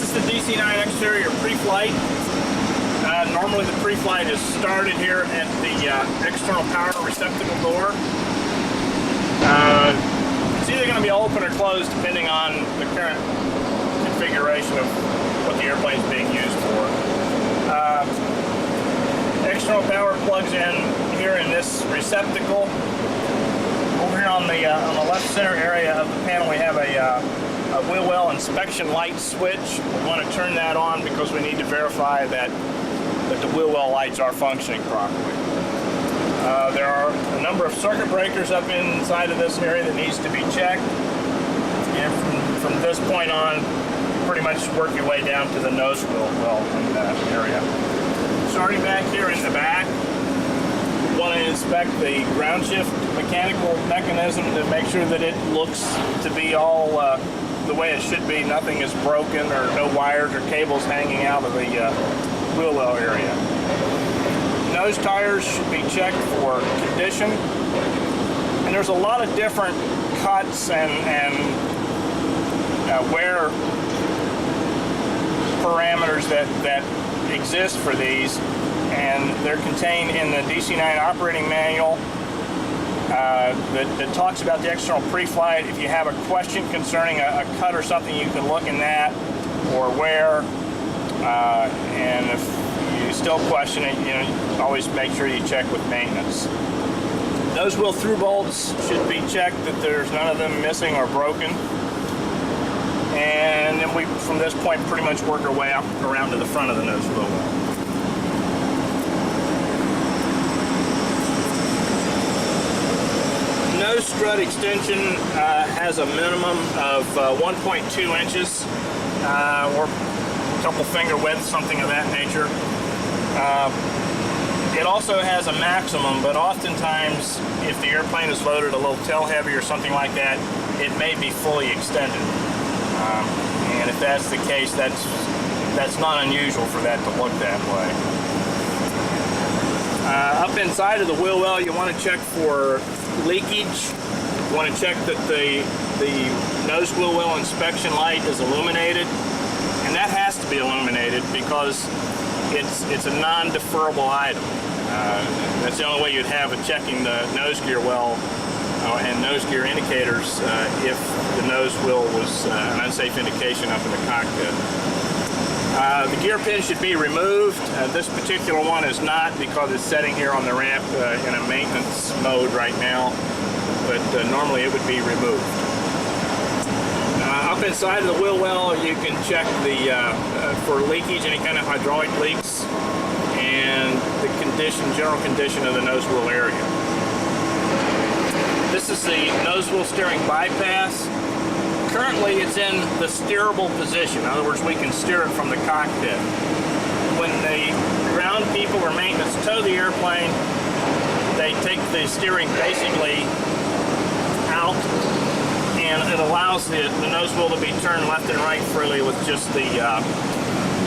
is the DC-9 exterior pre-flight. Normally the pre-flight is started here at the external power receptacle door. It's either going to be open or closed depending on the current configuration of what the airplane is being used for. External power plugs in here in this receptacle. Over here on the left center area of the panel we have a wheel well inspection light switch. We want to turn that on because we need to verify that the wheel well lights are functioning properly. There are a number of circuit breakers up inside of this area that needs to be checked. And from this point on, pretty much work your way down to the nose wheel well in that area. Starting back here in the back, we want to inspect the ground shift mechanical mechanism to make sure that it looks to be all the way it should be. Nothing is broken or no wires or cables hanging out of the wheel well area. Nose tires should be checked for condition. And there's a lot of different cuts and wear parameters that exist for these, and they're contained in the DC-9 operating manual that talks about the external pre-flight. If you have a question concerning a cut or something, you can look in that or wear. And if you still question it, always make sure you check with maintenance. Nose wheel through bolts should be checked that there's none of them missing or broken. And then we, from this point, pretty much work our way up around to the front of the nose wheel well. Nose strut extension has a minimum of 1.2 inches or a couple finger width, something of that nature. It also has a maximum, but oftentimes if the airplane is loaded a little tail heavy or something like that, it may be fully extended. And if that's the case, that's not unusual for that to look that way. Up inside of the wheel well, you want to check for leakage. You want to check that the nose wheel well inspection light is illuminated, and that has to be illuminated because it's a non-deferrable item. That's the only way you'd have it checking the nose gear well and nose gear indicators if the nose wheel was an unsafe indication up in the cockpit. The gear pin should be removed. This particular one is not because it's sitting here on the ramp in a maintenance mode right now, but normally it would be removed. Up inside of the wheel well, you can check for leakage, any kind of hydraulic leaks, and the general condition of the nose wheel area. This is the nose wheel steering bypass. Currently it's in the steerable position. In other words, we can steer it from the cockpit. When the ground people or maintenance tow the airplane, they take the steering basically out, and it allows the nose wheel to be turned left and right freely with just the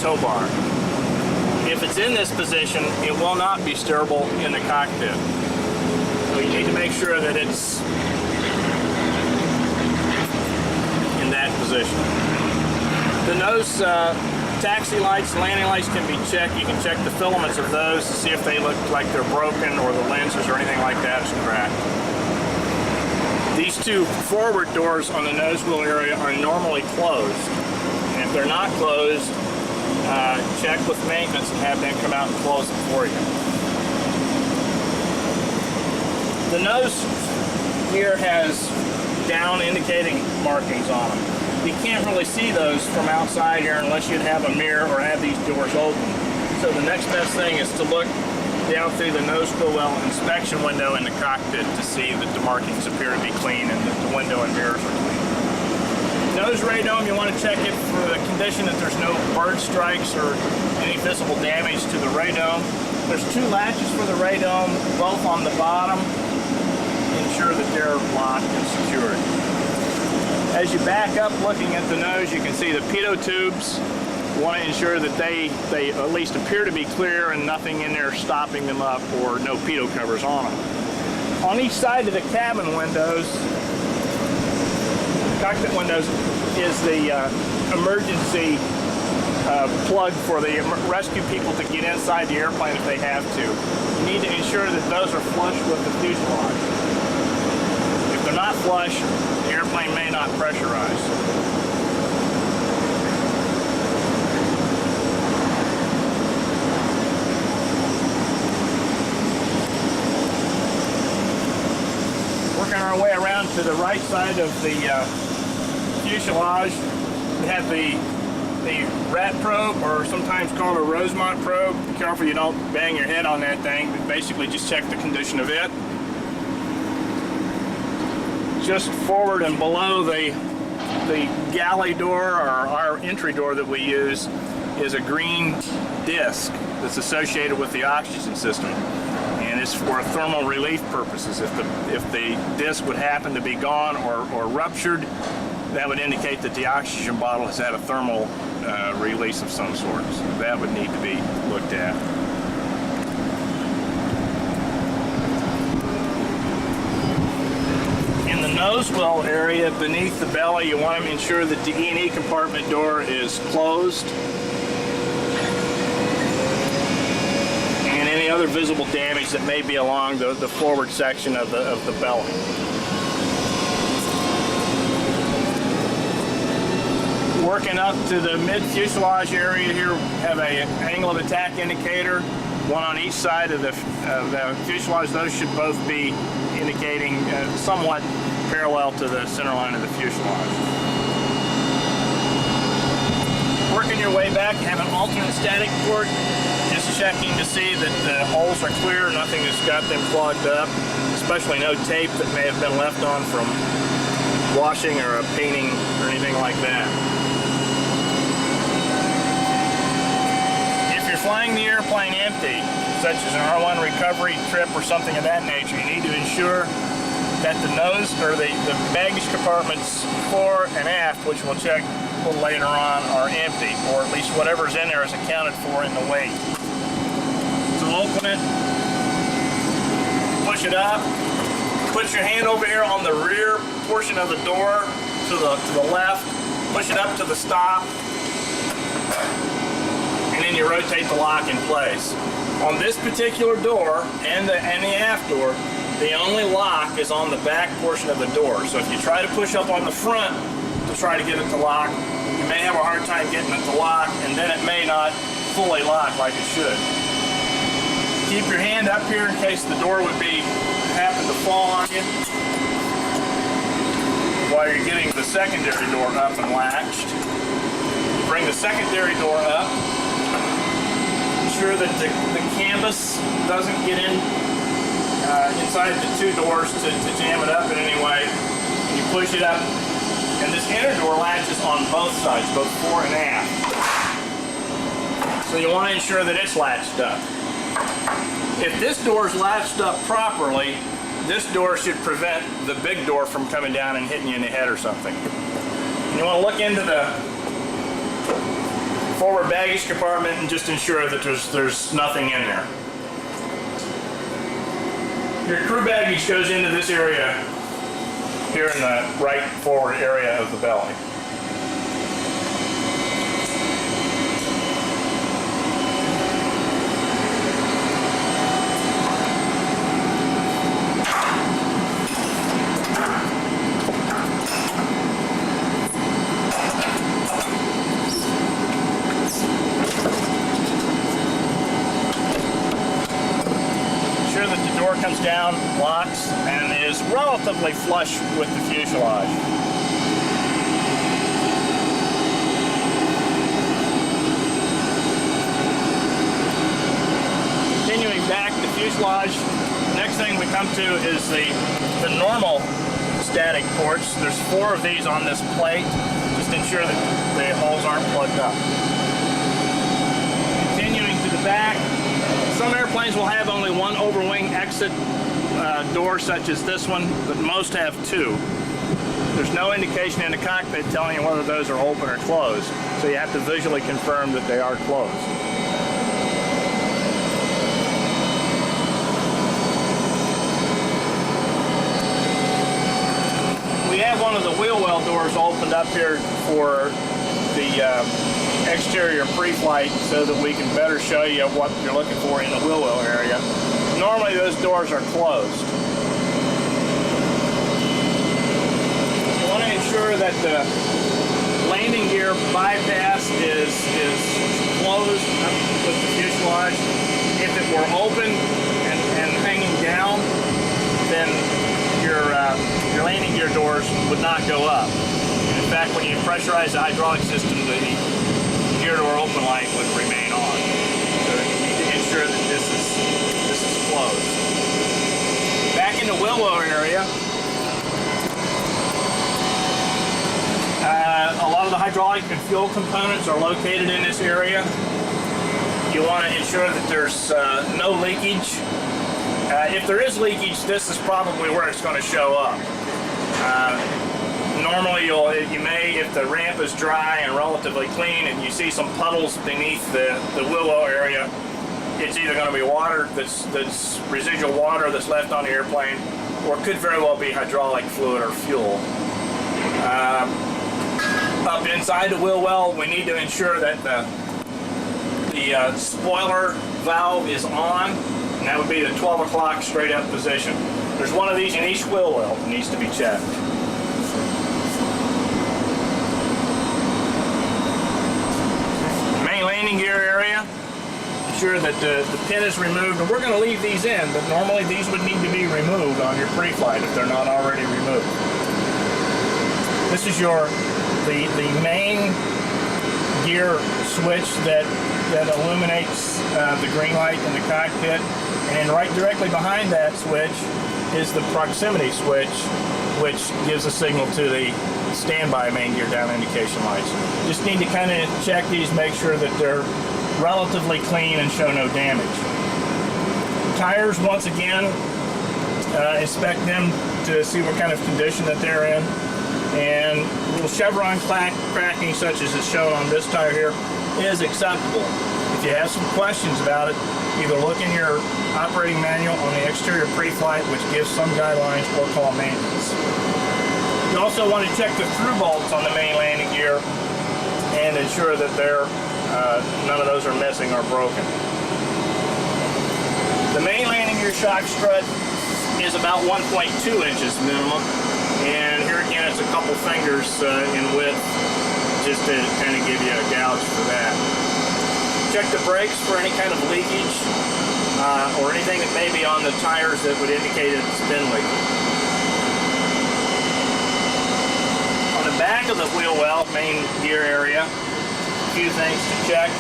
tow bar. If it's in this position, it will not be steerable in the cockpit. So you need to make sure that it's in that position. The nose taxi lights, landing lights can be checked. You can check the filaments of those to see if they look like they're broken or the lenses or anything like that is cracked. These two forward doors on the nose wheel area are normally closed. And if they're not closed, check with maintenance and have them come out and close it for you. The nose here has down indicating markings on them. You can't really see those from outside here unless you'd have a mirror or have these doors open. So the next best thing is to look down through the nose wheel well inspection window in the cockpit to see that the markings appear to be clean and that the window and mirrors are clean. Nose radome, you want to check it for the condition that there's no bird strikes or any visible damage to the radome. There's two latches for the radome, both on the bottom. Ensure that they're locked and secured. As you back up looking at the nose, you can see the pitot tubes. You want to ensure that they at least appear to be clear and nothing in there stopping them up or no pitot covers on them. On each side of the cabin windows, cockpit windows, is the emergency plug for the rescue people to get inside the airplane if they have to. You need to ensure that those are flush with the fuselage. If they're not flush, the airplane may not pressurize. Working our way around to the right side of the fuselage, we have the rat probe, or sometimes called a Rosemont probe. Be careful you don't bang your head on that thing, but basically just check the condition of it. Just forward and below the galley door, or our entry door that we use, is a green disc that's associated with the oxygen system. And it's for thermal relief purposes. If the disc would happen to be gone or ruptured, that would indicate that the oxygen bottle has had a thermal release of some sort. So that would need to be looked at. In the nose well area beneath the belly, you want to ensure that the E&E compartment door is closed. And any other visible damage that may be along the forward section of the belly. Working up to the mid-fuselage area here, we have an angle of attack indicator, one on each side of the fuselage. Those should both be indicating somewhat parallel to the center line of the fuselage. Working your way back, you have an alternate static port, just checking to see that the holes are clear, nothing has got them clogged up, especially no tape that may have been left on from washing or painting or anything like that. Flying the airplane empty, such as an R1 recovery trip or something of that nature, you need to ensure that the nose or the baggage compartments fore and aft, which we'll check a little later on, are empty, or at least whatever's in there is accounted for in the weight. So open it, push it up, put your hand over here on the rear portion of the door to the left, push it up to the stop, and then you rotate the lock in place. On this particular door and the aft door, the only lock is on the back portion of the door. So if you try to push up on the front to try to get it to lock, you may have a hard time getting it to lock, and then it may not fully lock like it should. Keep your hand up here in case the door would happen to fall on you while you're getting the secondary door up and latched. Bring the secondary door up. Ensure that the canvas doesn't get inside the two doors to jam it up in any way. You push it up, and this inner door latches on both sides, both fore and aft. So you want to ensure that it's latched up. If this door is latched up properly, this door should prevent the big door from coming down and hitting you in the head or something. And you want to look into the forward baggage compartment and just ensure that there's nothing in there. Your crew baggage goes into this area here in the right forward area of the belly. Comes down, locks, and is relatively flush with the fuselage. Continuing back the fuselage, next thing we come to is the normal static ports. There's 4 of these on this plate. Just ensure that the holes aren't plugged up. Continuing to the back, some airplanes will have only one overwing exit door, such as this one, but most have 2. There's no indication in the cockpit telling you whether those are open or closed, so you have to visually confirm that they are closed. We have one of the wheel well doors opened up here for the exterior pre-flight so that we can better show you what you're looking for in the wheel well area. Normally those doors are closed. You want to ensure that the landing gear bypass is closed with the fuselage. If it were open and hanging down, then your landing gear doors would not go up. In fact, when you pressurize the hydraulic system, the gear door open light would remain on. So you need to ensure that this is closed. Back in the wheel well area, a lot of the hydraulic and fuel components are located in this area. You want to ensure that there's no leakage. If there is leakage, this is probably where it's going to show up. Normally you may, if the ramp is dry and relatively clean and you see some puddles beneath the wheel well area, it's either going to be water that's residual water that's left on the airplane, or it could very well be hydraulic fluid or fuel. Up inside the wheel well, we need to ensure that the spoiler valve is on, and that would be the 12 o'clock straight up position. There's one of these in each wheel well that needs to be checked. Main landing gear area, ensure that the pin is removed, and we're going to leave these in, but normally these would need to be removed on your pre-flight if they're not already removed. This is the main gear switch that illuminates the green light in the cockpit, and right directly behind that switch is the proximity switch, which gives a signal to the standby main gear down indication lights. Just need to kind of check these, make sure that they're relatively clean and show no damage. Tires, once again, inspect them to see what kind of condition that they're in. And little chevron cracking, such as is shown on this tire here, is acceptable. If you have some questions about it, either look in your operating manual on the exterior pre-flight, which gives some guidelines, or call maintenance. You also want to check the through bolts on the main landing gear and ensure that none of those are missing or broken. The main landing gear shock strut is about 1.2 inches minimum. And here again, it's a couple fingers in width, just to kind of give you a gouge for that. Check the brakes for any kind of leakage or anything that may be on the tires that would indicate it's been leaking. On the back of the wheel well, main gear area, a few things to check.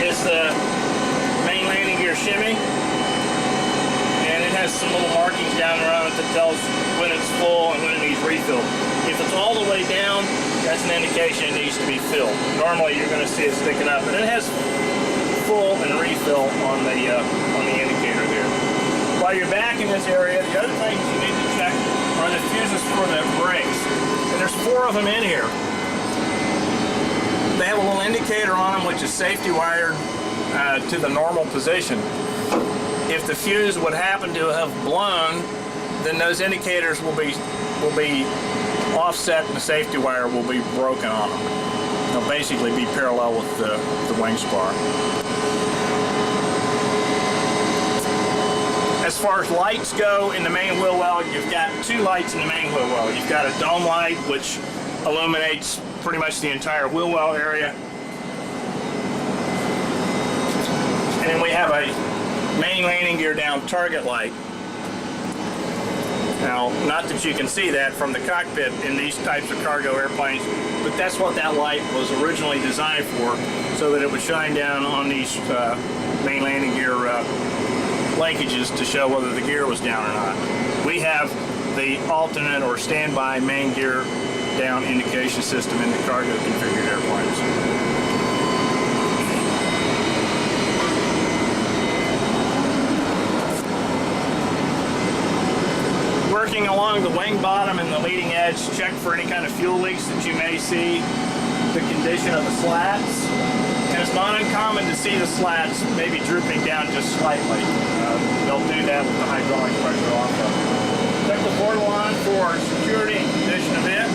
Is the main landing gear shimmy, and it has some little markings down around it that tells when it's full and when it needs refilled. If it's all the way down, that's an indication it needs to be filled. Normally you're going to see it sticking up, and it has full and refill on the indicator there. While you're back in this area, the other things you need to check are the fuses for the brakes, and there's 4 of them in here. They have a little indicator on them which is safety wired to the normal position. If the fuse would happen to have blown, then those indicators will be offset and the safety wire will be broken on them. They'll basically be parallel with the wing spar. As far as lights go in the main wheel well, you've got 2 lights in the main wheel well. You've got a dome light, which illuminates pretty much the entire wheel well area. And then we have a main landing gear down target light. Now, not that you can see that from the cockpit in these types of cargo airplanes, but that's what that light was originally designed for, so that it would shine down on these main landing gear linkages to show whether the gear was down or not. We have the alternate or standby main gear down indication system in the cargo configured airplanes. Working along the wing bottom and the leading edge, check for any kind of fuel leaks that you may see, the condition of the slats. And it's not uncommon to see the slats maybe drooping down just slightly. They'll do that with the hydraulic pressure off of them. Check the portal on for security and condition of it.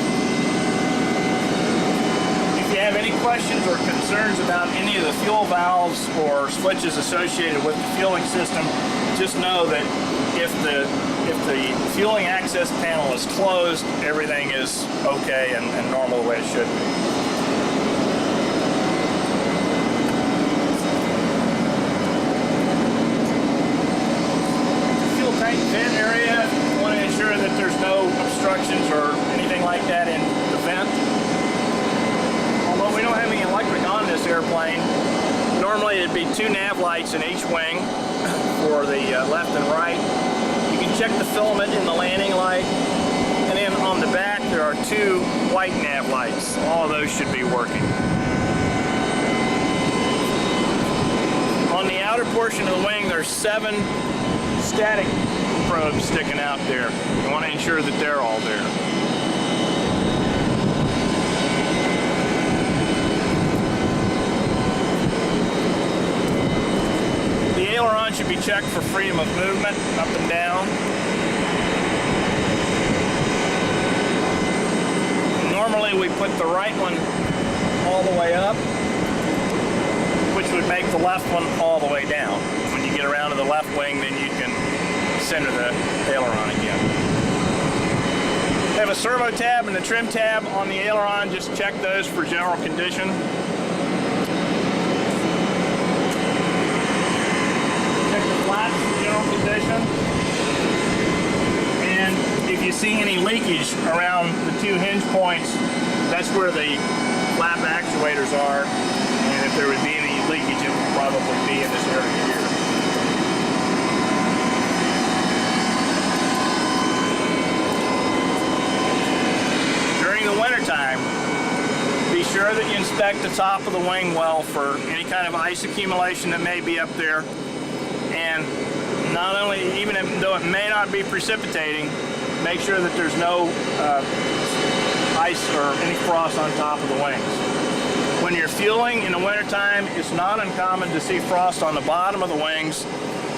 If you have any questions or concerns about any of the fuel valves or switches associated with the fueling system, just know that if the fueling access panel is closed, everything is okay and normal the way it should be. Fuel tank vent area, you want to ensure that there's no obstructions or anything like that in the vent. Although we don't have any electric on this airplane, normally it'd be 2 nav lights in each wing for the left and right. You can check the filament in the landing light, and then on the back there are 2 white nav lights. All of those should be working. On the outer portion of the wing there's 7 static probes sticking out there. You want to ensure that they're all there. The aileron should be checked for freedom of movement up and down. Normally we put the right one all the way up, which would make the left one all the way down. When you get around to the left wing, then you can center the aileron again. We have a servo tab and a trim tab on the aileron. Just check those for general condition. Check the flaps for general condition. And if you see any leakage around the 2 hinge points, that's where the flap actuators are. And if there would be any leakage, it would probably be in this area here. During the wintertime, be sure that you inspect the top of the wing well for any kind of ice accumulation that may be up there. And not only, even though it may not be precipitating, make sure that there's no ice or any frost on top of the wings. When you're fueling in the wintertime, it's not uncommon to see frost on the bottom of the wings,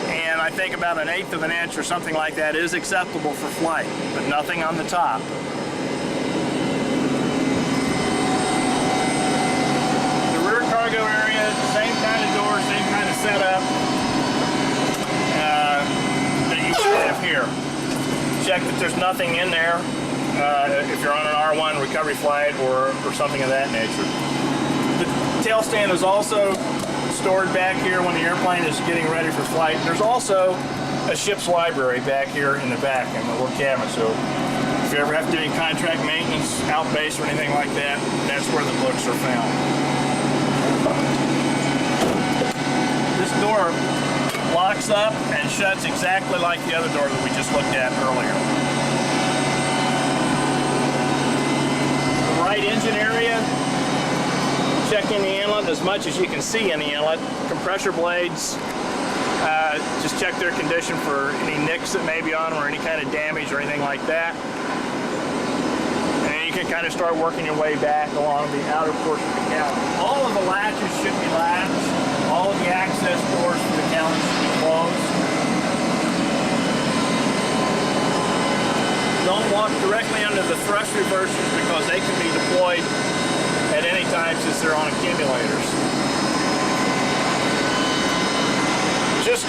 and I think about 1/8 of an inch or something like that is acceptable for flight, but nothing on the top. The rear cargo area, same kind of door, same kind of setup that you would have here. Check that there's nothing in there if you're on an R1 recovery flight or something of that nature. The tail stand is also stored back here when the airplane is getting ready for flight. There's also a ship's library back here in the back in the little cabin, so if you ever have to do any contract maintenance, out base or anything like that, that's where the books are found. This door locks up and shuts exactly like the other door that we just looked at earlier. The right engine area, check in the inlet as much as you can see in the inlet. Compressor blades, just check their condition for any nicks that may be on them or any kind of damage or anything like that. And then you can kind of start working your way back along the outer portion of the cabin. All of the latches should be latched. All of the access doors for the cabin should be closed. Don't walk directly under the thrust reversers because they can be deployed at any time since they're on accumulators. Just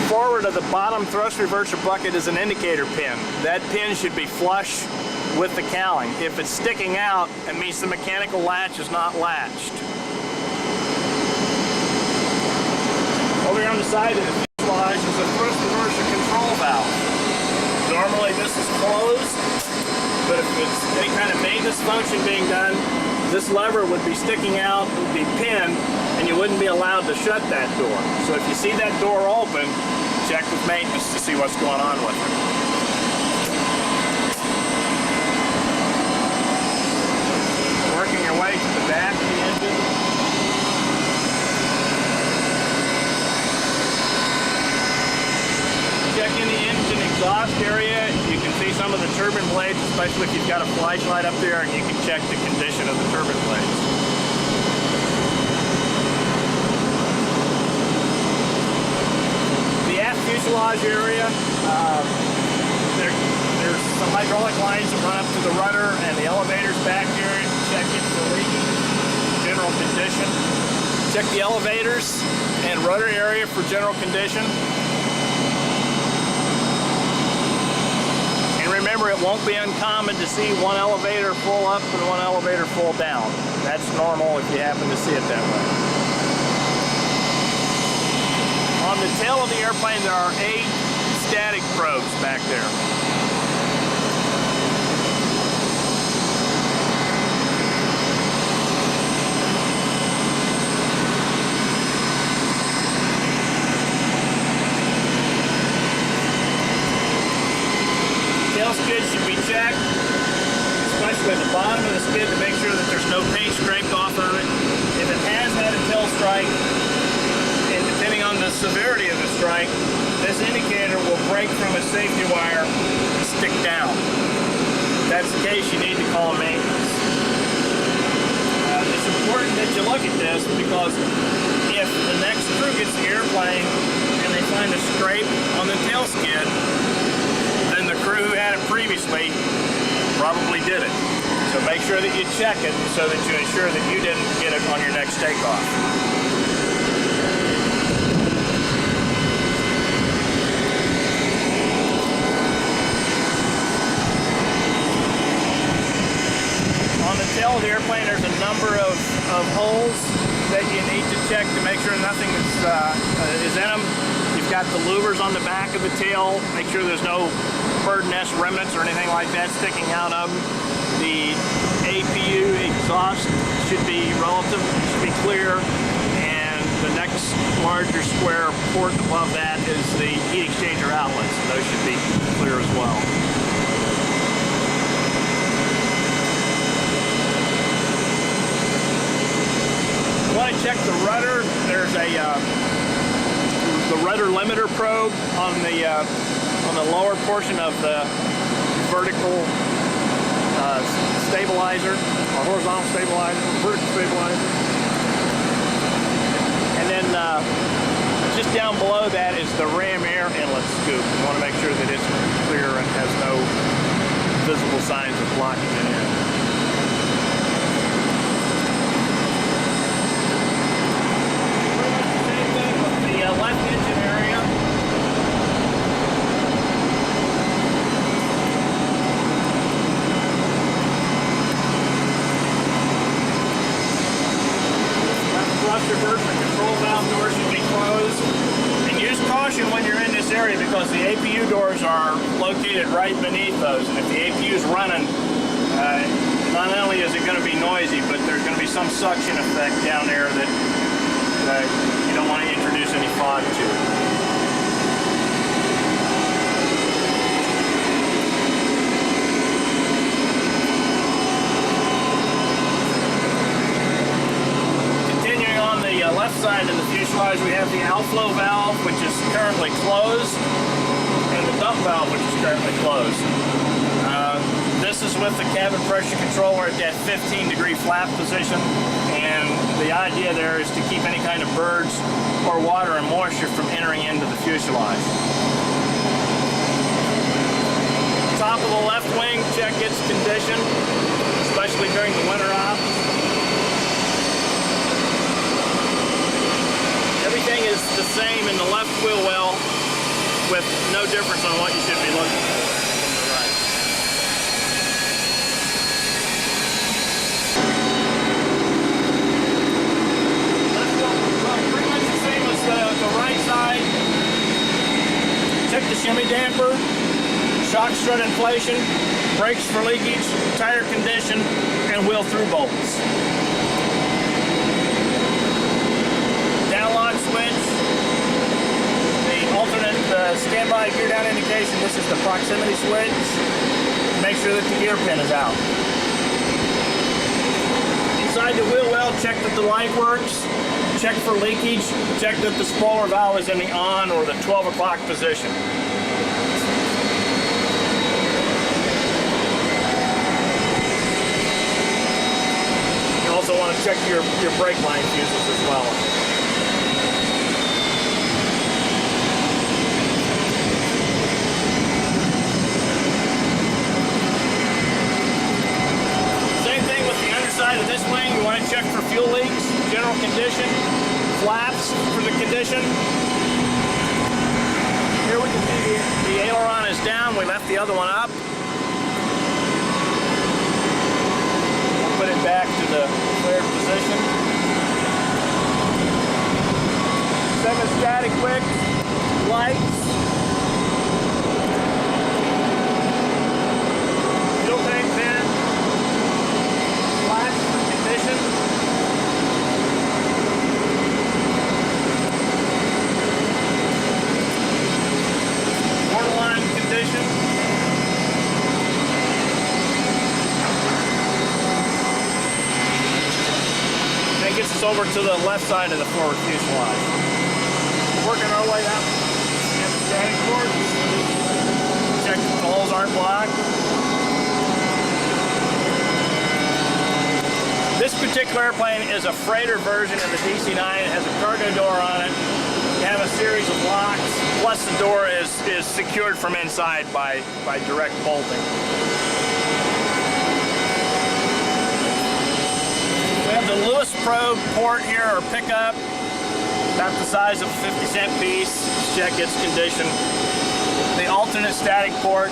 forward of the bottom thrust reverser bucket is an indicator pin. That pin should be flush with the cowling. If it's sticking out, it means the mechanical latch is not latched. Over here on the side of the fuselage is a thrust reverser control valve. Normally this is closed, but if it's any kind of maintenance function being done, this lever would be sticking out, would be pinned, and you wouldn't be allowed to shut that door. So if you see that door open, check with maintenance to see what's going on with it. Working your way to the back of the engine. Check in the engine exhaust area. You can see some of the turbine blades, especially if you've got a flashlight up there, and you can check the condition of the turbine blades. The aft fuselage area, There's some hydraulic lines that run up to the rudder and the elevators back here. Check it for leaking, general condition. Check the elevators and rudder area for general condition. And remember, it won't be uncommon to see one elevator full up and one elevator full down. That's normal if you happen to see it that way. On the tail of the airplane, there are 8 static probes back there. Tail skid should be checked, especially at the bottom of the skid, to make sure that there's no paint scraped off of it. If it has had a tail strike, and depending on the severity of the strike, this indicator will break from a safety wire and stick down. If that's the case, you need to call maintenance. It's important that you look at this, because if the next crew gets the airplane and they find a scrape on the tail skid, then the crew who had it previously probably did it. So make sure that you check it so that you ensure that you didn't get it on your next takeoff. On the tail of the airplane, there's a number of holes that you need to check to make sure nothing is in them. You've got the louvers on the back of the tail. Make sure there's no bird nest remnants or anything like that sticking out of them. The APU exhaust should be clear, and the next larger square port above that is the heat exchanger outlets. Those should be clear as well. You want to check the rudder. There's the rudder limiter probe on the lower portion of the vertical stabilizer, or horizontal stabilizer, vertical stabilizer. And then just down below that is the ram air inlet scoop. You want to make sure that it's clear and has no visible signs of blocking in here. Same thing with the left engine area. Reverse and control valve doors should be closed. And use caution when you're in this area, because the APU doors are located right beneath those. And if the APU is running, not only is it going to be noisy, but there's going to be some suction effect down there that you don't want to introduce any fog to. Left side of the fuselage, we have the outflow valve, which is currently closed, and the dump valve, which is currently closed. This is with the cabin pressure controller at that 15-degree flap position, and the idea there is to keep any kind of birds or water and moisture from entering into the fuselage. Top of the left wing, check its condition, especially during the winter ops. Everything is the same in the left wheel well, with no difference on what you should be looking for in the right. Well, pretty much the same as the right side. Check the shimmy damper, shock strut inflation, brakes for leakage, tire condition, and wheel through bolts. Downlock switch, the alternate standby gear down indication. This is the proximity switch. Make sure that the gear pin is out. Inside the wheel well, check that the light works. Check for leakage. Check that the spoiler valve is in the on or the 12 o'clock position. You also want to check your brake line fuses as well. check for fuel leaks, general condition, flaps for the condition. Here we can see the aileron is down. We left the other one up. We'll put it back to the flared position. Semi-static wick, lights. Fuel tank in. Flaps for condition. Waterline condition. That gets us over to the left side of the forward fuselage. Working our way up in the static ports. Check that the holes aren't blocked. This particular airplane is a freighter version of the DC-9. It has a cargo door on it. You have a series of locks, plus the door is secured from inside by direct bolting. We have the Lewis probe port here, or pickup, about the size of a 50-cent piece. Check its condition. The alternate static port.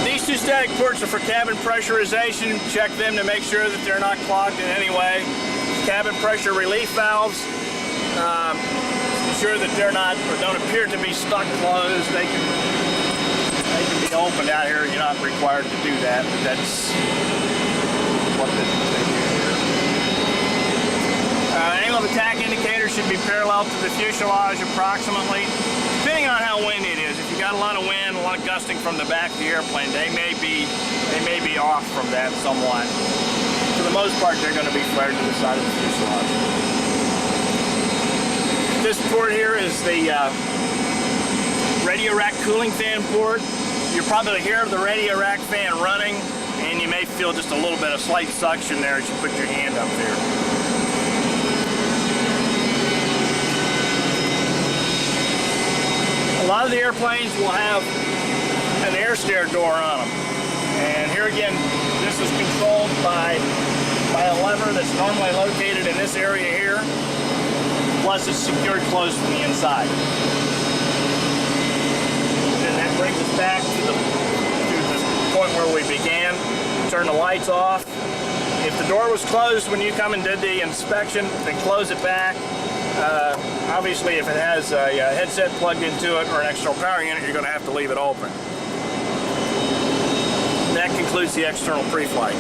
These two static ports are for cabin pressurization. Check them to make sure that they're not clogged in any way. Cabin pressure relief valves. Ensure that they're not, or don't appear to be stuck closed. They can be opened out here. You're not required to do that, but that's what they do here. Angle of attack indicator should be parallel to the fuselage approximately, depending on how windy it is. If you got a lot of wind, a lot of gusting from the back of the airplane, they may be off from that somewhat. For the most part, they're going to be flared to the side of the fuselage. This port here is the radio rack cooling fan port. You're probably hear the radio rack fan running, and you may feel just a little bit of slight suction there as you put your hand up there. A lot of the airplanes will have an air stair door on them. And here again, this is controlled by a lever that's normally located in this area here. Plus it's secured closed from the inside. And that brings us back to the point where we began. Turn the lights off. If the door was closed when you come and did the inspection, then close it back. Obviously, if it has a headset plugged into it or an external power unit, you're going to have to leave it open. That concludes the external pre-flight.